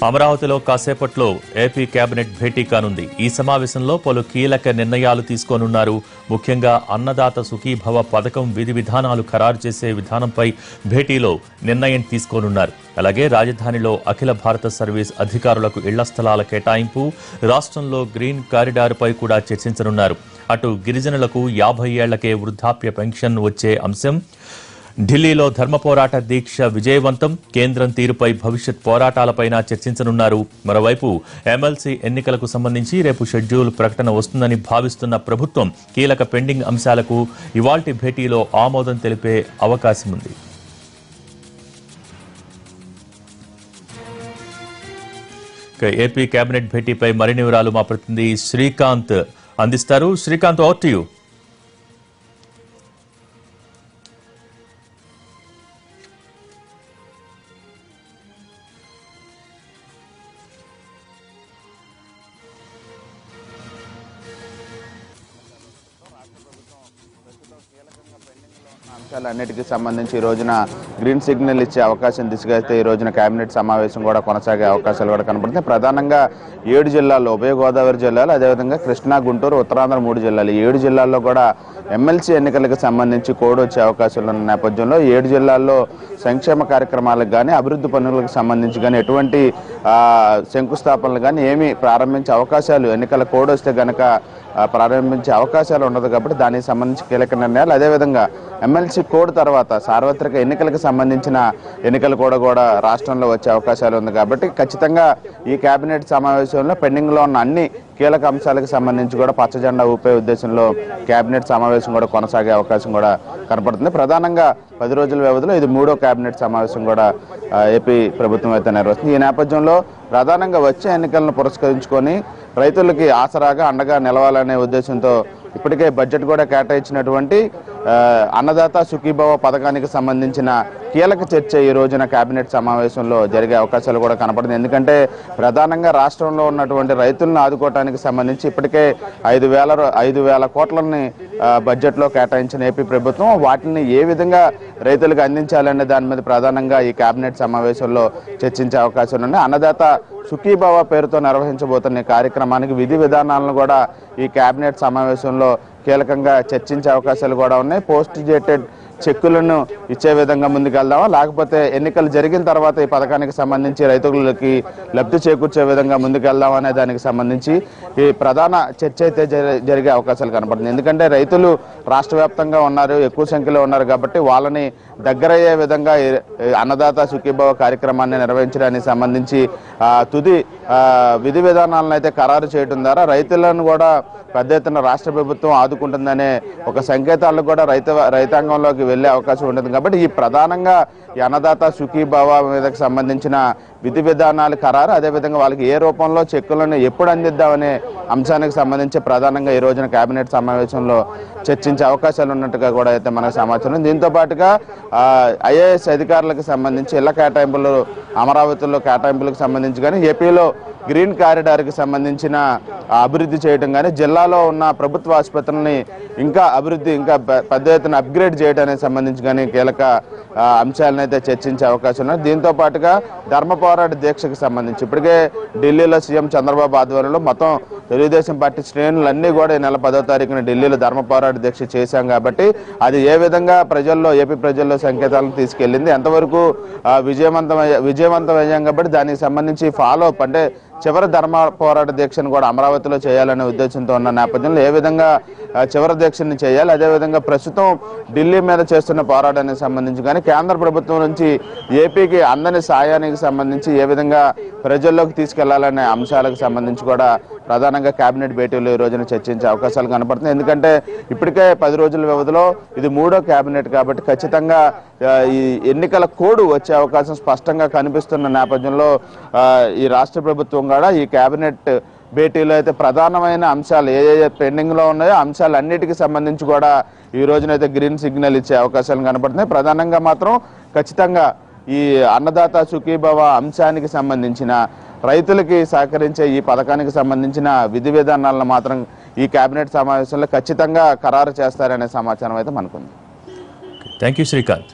అమరావతిలో కాసేపట్లో AP cabinet భేటీ కానుంది. ఈ సమావేశంలో పలు కీలక నిర్ణయాలు తీసుకోనున్నారు. ముఖ్యంగా అన్నదాత సుఖీభవ పథకం విధి విధానాలు ఖరారు చేసే విధానంపై భేటీలో నిర్ణయం తీసుకోనున్నారు. అలాగే రాజధానిలో అఖిల భారత సర్వీస్ అధికారులకు ఇళ్ల స్థలాల కేటాయింపు, రాష్ట్రంలో గ్రీన్ కారిడార్పై కూడా చర్చించనున్నారు. అటు గిరిజనులకు 50 ఏళ్లకే వృద్ధాప్య పెన్షన్ వచ్చే అంశం, ఢిల్లీలో ధర్మ పోరాట దీక్ష విజయవంతం, కేంద్రం తీరుపై భవిష్యత్ పోరాటాలపైన చర్చించనున్నారు. మరోవైపు ఎమ్మెల్సీ ఎన్నికలకు సంబంధించి రేపు షెడ్యూల్ ప్రకటన వస్తుందని భావిస్తున్న ప్రభుత్వం కీలక పెండింగ్ అంశాలకు ఇవాల్టి భేటీలో ఆమోదం తెలిపే అవకాశం ఉంది. ఏపీ కేబినెట్ భేటీపై మరిన్ని వివరాలు మా ప్రతినిధి శ్రీకాంత్ అందిస్తారు. Srikanth, over to you. అంశాలన్నిటికీ సంబంధించి ఈ రోజున గ్రీన్ సిగ్నల్ ఇచ్చే అవకాశం దిశగా అయితే ఈ రోజున కేబినెట్ సమావేశం కూడా కొనసాగే అవకాశాలు కూడా కనబడుతున్నాయి. ప్రధానంగా 7 జిల్లాల్లో, ఉభయ గోదావరి జిల్లాలు, అదేవిధంగా కృష్ణా, గుంటూరు, ఉత్తరాంధ్ర 3 జిల్లాలు, 7 జిల్లాల్లో కూడా ఎమ్మెల్సీ ఎన్నికలకు సంబంధించి కోడ్ వచ్చే అవకాశాలు ఉన్న నేపథ్యంలో 7 జిల్లాల్లో సంక్షేమ కార్యక్రమాలకు కానీ, అభివృద్ధి పనులకు సంబంధించి కానీ ఎటువంటి శంకుస్థాపనలు కానీ ఏమీ ప్రారంభించే అవకాశాలు, ఎన్నికల కోడ్ వస్తే కనుక ప్రారంభించే అవకాశాలు ఉండదు. కాబట్టి దానికి సంబంధించి కీలక నిర్ణయాలు, అదేవిధంగా ఎమ్మెల్సీ కోడ్ తర్వాత సార్వత్రిక ఎన్నికలకు సంబంధించిన ఎన్నికలు కూడా రాష్ట్రంలో వచ్చే అవకాశాలు ఉంది. కాబట్టి ఖచ్చితంగా ఈ కేబినెట్ సమావేశంలో పెండింగ్లో ఉన్న అన్ని కీలక అంశాలకు సంబంధించి కూడా పచ్చజెండా ఊపే ఉద్దేశంలో కేబినెట్ సమావేశం కూడా కొనసాగే అవకాశం కూడా కనపడుతుంది. ప్రధానంగా 10 రోజుల వ్యవధిలో ఇది 3వ కేబినెట్ సమావేశం కూడా ఏపీ ప్రభుత్వం అయితే నిర్వహిస్తుంది. ఈ నేపథ్యంలో ప్రధానంగా వచ్చే ఎన్నికలను పురస్కరించుకొని రైతులకి ఆసరాగా అండగా నిలవాలనే ఉద్దేశంతో ఇప్పటికే బడ్జెట్ కూడా కేటాయించినటువంటి అన్నదాత సుఖీభవ పథకానికి సంబంధించిన కీలక చర్చ ఈ రోజున కేబినెట్ సమావేశంలో జరిగే అవకాశాలు కూడా కనపడుతుంది. ఎందుకంటే ప్రధానంగా రాష్ట్రంలో ఉన్నటువంటి రైతులను ఆదుకోవడానికి సంబంధించి ఇప్పటికే 5,000 కోట్లని బడ్జెట్లో కేటాయించిన ఏపీ ప్రభుత్వం వాటిని ఏ విధంగా రైతులకు అందించాలనే దాని మీద ప్రధానంగా ఈ కేబినెట్ సమావేశంలో చర్చించే అవకాశాలు ఉన్నాయి. అన్నదాత సుఖీభవ పేరుతో నిర్వహించబోతున్న ఈ కార్యక్రమానికి విధి విధానాలను కూడా ఈ కేబినెట్ సమావేశంలో కీలకంగా చర్చించే అవకాశాలు కూడా ఉన్నాయి. పోస్ట్ డేటెడ్ చెక్కులను ఇచ్చే విధంగా ముందుకెళ్దామా, లేకపోతే ఎన్నికలు జరిగిన తర్వాత ఈ పథకానికి సంబంధించి రైతులకి లబ్ధి చేకూర్చే విధంగా ముందుకెళ్దామా అనే దానికి సంబంధించి ఈ ప్రధాన చర్చ అయితే జరిగే అవకాశాలు కనపడుతుంది. ఎందుకంటే రైతులు రాష్ట్ర వ్యాప్తంగా ఉన్నారు, ఎక్కువ సంఖ్యలో ఉన్నారు. కాబట్టి వాళ్ళని దగ్గరయ్యే విధంగా అన్నదాత సుఖీభవ కార్యక్రమాన్ని నిర్వహించడానికి సంబంధించి తుది విధి విధానాలను అయితే ఖరారు చేయడం ద్వారా రైతులను కూడా పెద్ద ఎత్తున రాష్ట్ర ప్రభుత్వం ఆదుకుంటుందనే ఒక సంకేతాలకు కూడా రైతాంగంలోకి వెళ్లే అవకాశం ఉంటుంది. కాబట్టి ఈ ప్రధానంగా ఈ అన్నదాత సుఖీభవ మీదకి సంబంధించిన విధి విధానాలు ఖరారు, అదేవిధంగా వాళ్ళకి ఏ రూపంలో చెక్కులను ఎప్పుడు అందిద్దామనే అంశానికి సంబంధించి ప్రధానంగా ఈ రోజున కేబినెట్ సమావేశంలో చర్చించే అవకాశాలు ఉన్నట్టుగా కూడా అయితే మనకు సమాచారం. దీంతో పాటుగా ఐఏఎస్ అధికారులకు సంబంధించి ఇళ్ల కేటాయింపులు, అమరావతిలో కేటాయింపులకు సంబంధించి కానీ, ఏపీలో గ్రీన్ కారిడార్కి సంబంధించిన అభివృద్ధి చేయడం కానీ, జిల్లాలో ఉన్న ప్రభుత్వ ఆసుపత్రులని ఇంకా పెద్ద ఎత్తున అప్గ్రేడ్ చేయడానికి సంబంధించి కానీ కీలక అంశాలను అయితే చర్చించే అవకాశం ఉన్నాయి. దీంతో పాటుగా ధర్మ పోరాట దీక్షకు సంబంధించి ఇప్పటికే ఢిల్లీలో సీఎం చంద్రబాబు ఆధ్వర్యంలో మొత్తం తెలుగుదేశం పార్టీ శ్రేణులన్నీ కూడా ఈ నెల 10వ తారీఖున ఢిల్లీలో ధర్మ పోరాట దీక్ష చేశాం. కాబట్టి అది ఏ విధంగా ఏపీ ప్రజల్లో సంకేతాలను తీసుకెళ్లింది, ఎంతవరకు విజయవంతమయ్యాం. కాబట్టి దానికి సంబంధించి ఫాలో అప్ అంటే చివరి ధర్మ పోరాట దీక్షను కూడా అమరావతిలో చేయాలనే ఉద్దేశంతో ఉన్న నేపథ్యంలో ఏ విధంగా చివరి దీక్షని చేయాలి, అదేవిధంగా ప్రస్తుతం ఢిల్లీ మీద చేస్తున్న పోరాటానికి సంబంధించి కానీ, కేంద్ర ప్రభుత్వం నుంచి ఏపీకి అందని సాయానికి సంబంధించి ఏ విధంగా ప్రజల్లోకి తీసుకెళ్లాలనే అంశాలకు సంబంధించి కూడా ప్రధానంగా కేబినెట్ భేటీలో ఈ రోజున చర్చించే అవకాశాలు కనపడుతుంది. ఎందుకంటే ఇప్పటికే 10 రోజుల వ్యవధిలో ఇది 3వ కేబినెట్ కాబట్టి ఖచ్చితంగా ఈ ఎన్నికల కోడ్ వచ్చే అవకాశం స్పష్టంగా కనిపిస్తున్న నేపథ్యంలో ఈ రాష్ట్ర ప్రభుత్వం కూడా ఈ కేబినెట్ భేటీలో అయితే ప్రధానమైన అంశాలు ఏ పెండింగ్లో ఉన్నాయో అంశాలన్నిటికీ సంబంధించి కూడా ఈ రోజునైతే గ్రీన్ సిగ్నల్ ఇచ్చే అవకాశాలు కనపడుతున్నాయి. ప్రధానంగా మాత్రం ఖచ్చితంగా ఈ అన్నదాత సుఖీభవ అంశానికి సంబంధించిన రైతులకి సహకరించే ఈ పథకానికి సంబంధించిన విధి విధానాలను మాత్రం ఈ కేబినెట్ సమావేశంలో ఖచ్చితంగా ఖరారు చేస్తారనే సమాచారం అయితే మనకుంది. థాంక్యూ శ్రీకాంత్.